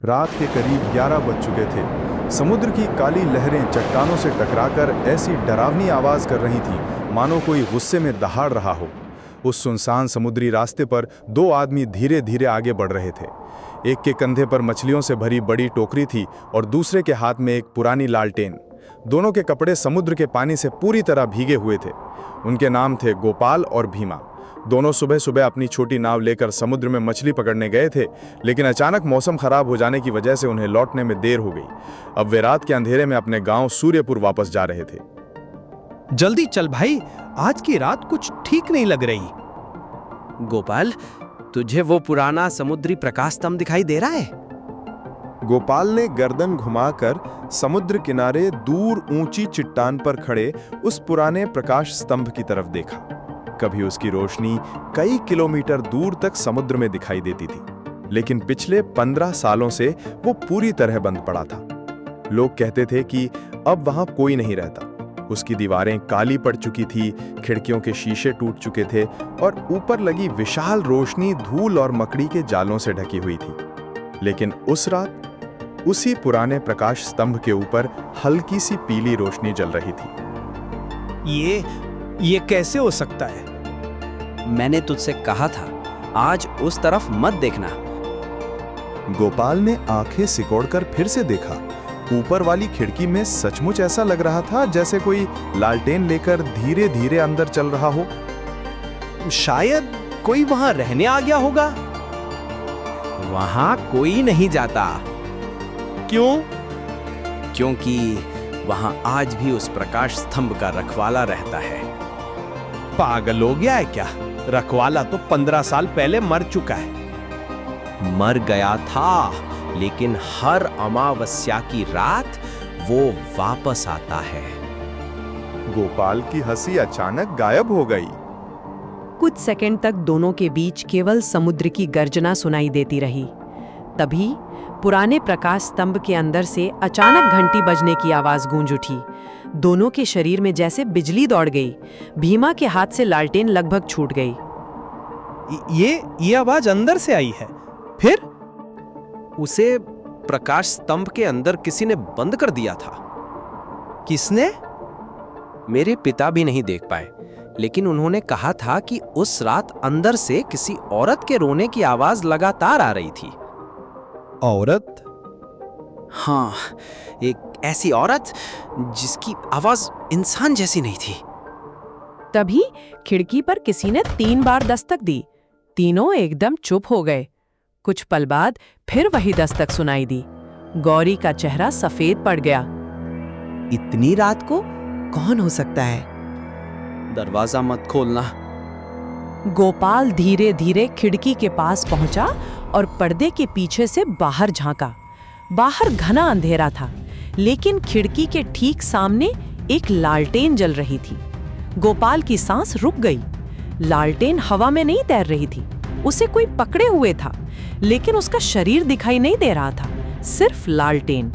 रात के करीब 11 बज चुके थे। समुद्र की काली लहरें चट्टानों से टकराकर ऐसी डरावनी आवाज कर रही थीं मानो कोई गुस्से में दहाड़ रहा हो। उस सुनसान समुद्री रास्ते पर दो आदमी धीरे धीरे आगे बढ़ रहे थे। एक के कंधे पर मछलियों से भरी बड़ी टोकरी थी और दूसरे के हाथ में एक पुरानी लालटेन। दोनों के कपड़े समुद्र के पानी से पूरी तरह भीगे हुए थे। उनके नाम थे गोपाल और भीमा। दोनों सुबह सुबह अपनी छोटी नाव लेकर समुद्र में मछली पकड़ने गए थे, लेकिन अचानक मौसम खराब हो जाने की वजह से उन्हें लौटने में देर हो गई। अब वे रात के अंधेरे में अपने गांव सूर्यपुर वापस जा रहे थे। जल्दी चल भाई, आज की रात कुछ ठीक नहीं लग रही। गोपाल, तुझे वो पुराना समुद्री प्रकाश स्तंभ दिखाई दे रहा है? गोपाल ने गर्दन घुमाकर समुद्र किनारे दूर ऊंची चट्टान पर खड़े उस पुराने प्रकाश स्तंभ की तरफ देखा। कभी उसकी रोशनी कई किलोमीटर दूर तक समुद्र में दिखाई देती थी, लेकिन पिछले 15 सालों से वो पूरी तरह बंद पड़ा था। लोग कहते थे कि अब वहां कोई नहीं रहता। उसकी दीवारें काली पड़ चुकी थी, खिड़कियों के शीशे टूट चुके थे और ऊपर लगी विशाल रोशनी धूल और मकड़ी के जालों से ढकी हुई थी। लेकिन उस रात उसी पुराने प्रकाश स्तंभ के ऊपर हल्की सी पीली रोशनी जल रही थी। ये कैसे हो सकता है? मैंने तुझसे कहा था, आज उस तरफ मत देखना। गोपाल ने आंखें सिकोड़कर फिर से देखा। ऊपर वाली खिड़की में सचमुच ऐसा लग रहा था जैसे कोई लालटेन लेकर धीरे धीरे अंदर चल रहा हो। शायद कोई वहां रहने आ गया होगा। वहां कोई नहीं जाता। क्यों? क्योंकि वहां आज भी उस प्रकाश स्तंभ का रखवाला रहता है। पागल हो गया है क्या? रखवाला तो 15 साल पहले मर चुका है। मर गया था, लेकिन हर अमावस्या की रात वो वापस आता है। गोपाल की हंसी अचानक गायब हो गई। कुछ सेकंड तक दोनों के बीच केवल समुद्र की गर्जना सुनाई देती रही। तभी पुराने प्रकाश स्तंभ के अंदर से अचानक घंटी बजने की आवाज गूंज उठी। दोनों के शरीर में जैसे बिजली दौड़ गई। भीमा के हाथ से लालटेन लगभग छूट गई। ये आवाज अंदर से आई है। फिर उसे प्रकाश स्तंभ के अंदर किसी ने बंद कर दिया था। किसने? मेरे पिता भी नहीं देख पाए, लेकिन उन्होंने कहा था कि उस रात अंदर से किसी औरत के रोने की आवाज लगातार आ रही थी। औरत? हाँ, एक ऐसी औरत जिसकी आवाज इंसान जैसी नहीं थी। तभी खिड़की पर किसी ने 3 बार दस्तक दी। तीनों एकदम चुप हो गए। कुछ पल बाद फिर वही दस्तक सुनाई दी। गौरी का चेहरा सफेद पड़ गया। इतनी रात को कौन हो सकता है? दरवाजा मत खोलना। गोपाल धीरे धीरे खिड़की के पास पहुंचा और पर्दे के पीछे से बाहर झांका। बाहर घना अंधेरा था, लेकिन खिड़की के ठीक सामने एक लालटेन जल रही थी। गोपाल की सांस रुक गई। लालटेन हवा में नहीं तैर रही थी, उसे कोई पकड़े हुए था, लेकिन उसका शरीर दिखाई नहीं दे रहा था, सिर्फ लालटेन।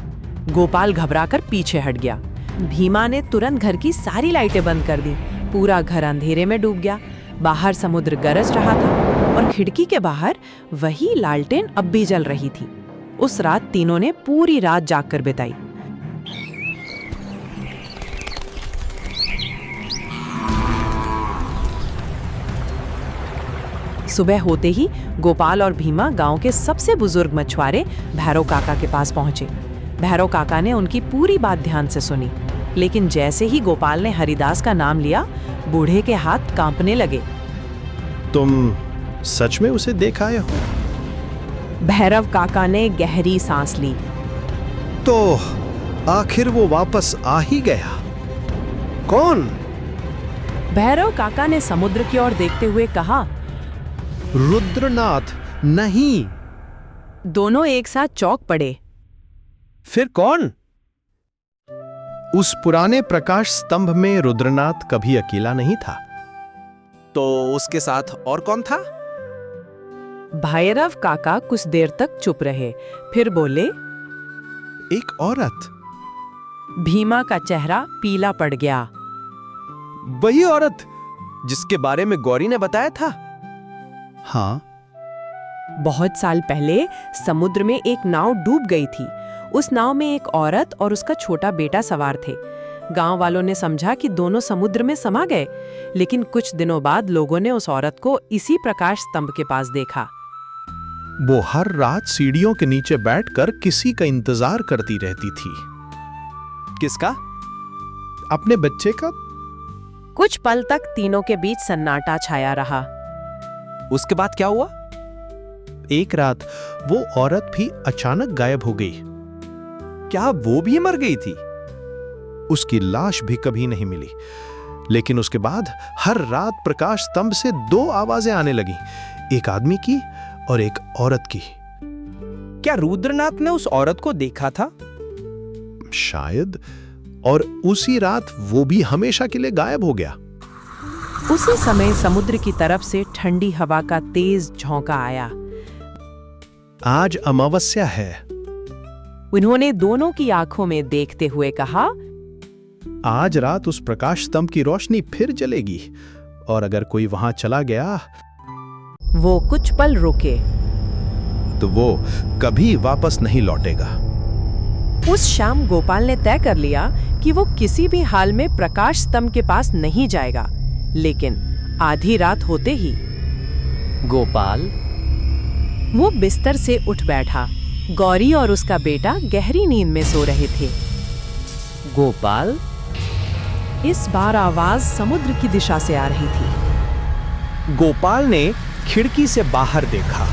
गोपाल घबराकर पीछे हट गया। भीमा ने तुरंत घर की सारी लाइटें बंद कर दी। पूरा घर अंधेरे में डूब गया। बाहर समुद्र गरज रहा था और खिड़की के बाहर वही लालटेन अब भी जल रही थी। उस रात तीनों ने पूरी रात जागकर बिताई। सुबह होते ही गोपाल और भीमा गांव के सबसे बुजुर्ग मछुआरे भैरव काका के पास पहुंचे। भैरव काका ने उनकी पूरी बात ध्यान से सुनी, लेकिन जैसे ही गोपाल ने हरिदास का नाम लिया, बूढ़े के हाथ कांपने लगे। तुम सच में उसे देख आए हो? भैरव काका ने गहरी सांस ली। तो आखिर वो वापस आ ही गया। कौन? भैरव काका ने समुद्र की ओर देखते हुए कहा, रुद्रनाथ नहीं। दोनों एक साथ चौंक पड़े। फिर कौन? उस पुराने प्रकाश स्तंभ में रुद्रनाथ कभी अकेला नहीं था। तो उसके साथ और कौन था? भैरव काका कुछ देर तक चुप रहे, फिर बोले, एक औरत। भीमा का चेहरा पीला पड़ गया। वही औरत जिसके बारे में गौरी ने बताया था? हाँ, बहुत साल पहले समुद्र में एक नाव डूब गई थी। उस नाव में एक औरत और उसका छोटा बेटा सवार थे। गांव वालों ने समझा कि दोनों समुद्र में समा गए, लेकिन कुछ दिनों बाद लोगों ने उस औरत को इसी प्रकाश स्तंभ के पास देखा। वो हर रात सीढ़ियों के नीचे बैठकर किसी का इंतजार करती रहती थी। किसका? अपने बच्चे का। कुछ पल तक तीनों के बीच सन्नाटा छाया रहा। उसके बाद क्या हुआ? एक रात वो औरत भी अचानक गायब हो गई। क्या वो भी मर गई थी? उसकी लाश भी कभी नहीं मिली। लेकिन उसके बाद हर रात प्रकाश स्तंभ से दो आवाजें आने लगी, एक आदमी की और एक औरत की। क्या रुद्रनाथ ने उस औरत को देखा था? शायद। और उसी रात वो भी हमेशा के लिए गायब हो गया। उसी समय समुद्र की तरफ से ठंडी हवा का तेज झोंका आया। आज अमावस्या है। उन्होंने दोनों की आंखों में देखते हुए कहा, आज रात उस प्रकाश स्तंभ की रोशनी फिर जलेगी, और अगर कोई वहां चला गया वो कुछ पल रुके। तो वो कभी वापस नहीं लौटेगा। उस शाम गोपाल ने तय कर लिया कि वो किसी भी हाल में प्रकाश स्तंभ के पास नहीं जाएगा। लेकिन आधी रात होते ही गोपाल वो बिस्तर से उठ बैठा। गौरी और उसका बेटा गहरी नींद में सो रहे थे। गोपाल, इस बार आवाज समुद्र की दिशा से आ रही थी। गोपाल ने खिड़की से बाहर देखा।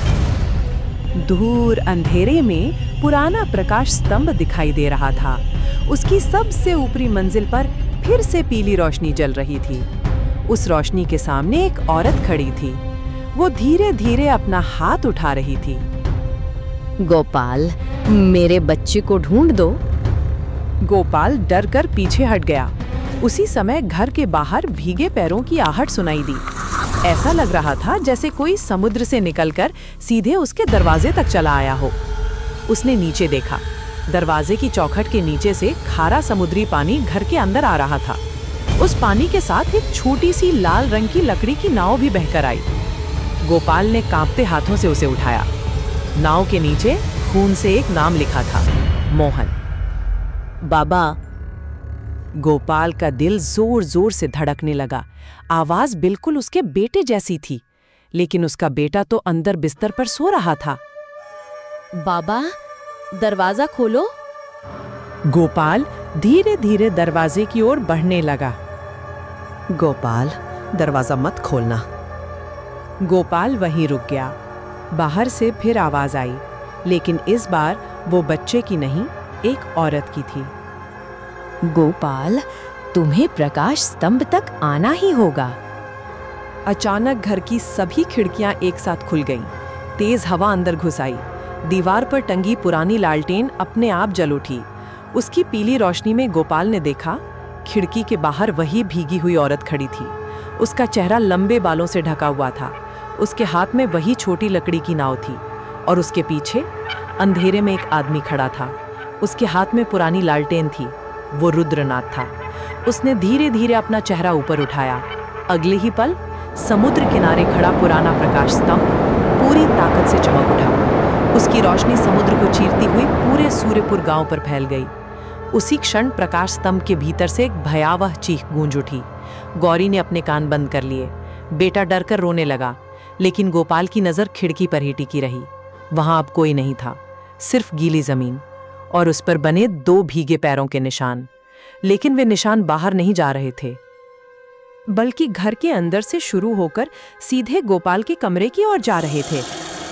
दूर अंधेरे में पुराना प्रकाश स्तंभ दिखाई दे रहा था। उसकी सबसे ऊपरी मंजिल पर फिर से पीली रोशनी जल रही थी। उस रोशनी के सामने एक औरत खड़ी थी। वो धीरे धीरे अपना हाथ उठा रही थी। गोपाल, मेरे बच्चे को ढूंढ दो। गोपाल डर कर पीछे हट गया। उसी समय घर के बाहर भीगे पैरों की आहट सुनाई दी। ऐसा लग रहा था जैसे कोई समुद्र से निकलकर सीधे उसके दरवाजे तक चला आया हो। उसने नीचे देखा। दरवाजे की चौखट के नीचे से खारा समुद्री पानी घर के अंदर आ रहा था। उस पानी के साथ एक छोटी सी लाल रंग की लकड़ी की नाव भी बहकर आई। गोपाल ने कांपते हाथों से उसे उठाया। नाव के नीचे खून से एक नाम लिखा था, मोहन। बाबा, गोपाल का दिल जोर जोर से धड़कने लगा। आवाज बिल्कुल उसके बेटे जैसी थी, लेकिन उसका बेटा तो अंदर बिस्तर पर सो रहा था। बाबा, दरवाजा खोलो। गोपाल धीरे धीरे दरवाजे की ओर बढ़ने लगा। गोपाल, दरवाजा मत खोलना। गोपाल वहीं रुक गया। बाहर से फिर आवाज आई, लेकिन इस बार वो बच्चे की नहीं, एक औरत की थी। गोपाल, तुम्हें प्रकाश स्तंभ तक आना ही होगा। अचानक घर की सभी खिड़कियां एक साथ खुल गईं। तेज हवा अंदर घुस आई। दीवार पर टंगी पुरानी लालटेन अपने आप जल उठी। उसकी पीली रोशनी में गोपाल ने देखा, खिड़की के बाहर वही भीगी हुई औरत खड़ी थी। उसका चेहरा लंबे बालों से ढका हुआ था। उसके हाथ में वही छोटी लकड़ी की नाव थी, और उसके पीछे अंधेरे में एक आदमी खड़ा था। उसके हाथ में पुरानी लालटेन थी। वो रुद्रनाथ था। उसने धीरे धीरे अपना चेहरा ऊपर उठाया। अगले ही पल समुद्र किनारे खड़ा पुराना प्रकाश स्तंभ पूरी ताकत से चमक उठा। उसकी रोशनी समुद्र को चीरती हुई पूरे सूर्यपुर गांव पर फैल गई। उसी क्षण प्रकाश स्तंभ के भीतर से एक भयावह चीख गूंज उठी। गौरी ने अपने कान बंद कर लिए। बेटा डरकर रोने लगा, लेकिन गोपाल की नजर खिड़की पर ही टिकी रही। वहां अब कोई नहीं था, सिर्फ गीली जमीन और उस पर बने दो भीगे पैरों के निशान। लेकिन वे निशान बाहर नहीं जा रहे थे, बल्कि घर के अंदर से शुरू होकर सीधे गोपाल के कमरे की ओर जा रहे थे।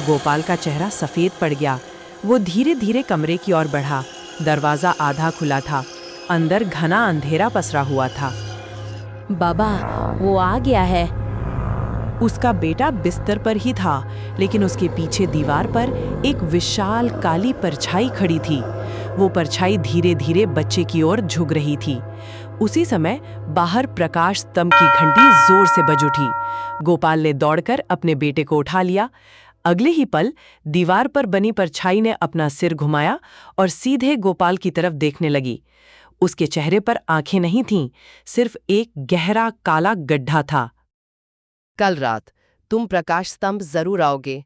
गोपाल का चेहरा सफेद पड़ गया। वो धीरे धीरे कमरे की ओर बढ़ा। दरवाजा आधा खुला था। अंदर घना अंधेरा पसरा हुआ था। बाबा, वो आ गया है। उसका बेटा बिस्तर पर ही था, लेकिन उसके पीछे दीवार पर एक विशाल काली परछाई खड़ी थी। वो परछाई धीरे धीरे बच्चे की ओर झुक रही थी। उसी समय बाहर प्रकाश स्तंभ की घंटी जोर से बज उठी। गोपाल ने दौड़कर अपने बेटे को उठा लिया। अगले ही पल दीवार पर बनी परछाई ने अपना सिर घुमाया और सीधे गोपाल की तरफ देखने लगी। उसके चेहरे पर आंखें नहीं थीं, सिर्फ एक गहरा काला गड्ढा था। कल रात तुम प्रकाश स्तंभ जरूर आओगे।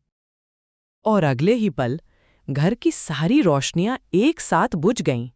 और अगले ही पल घर की सारी रोशनियां एक साथ बुझ गईं।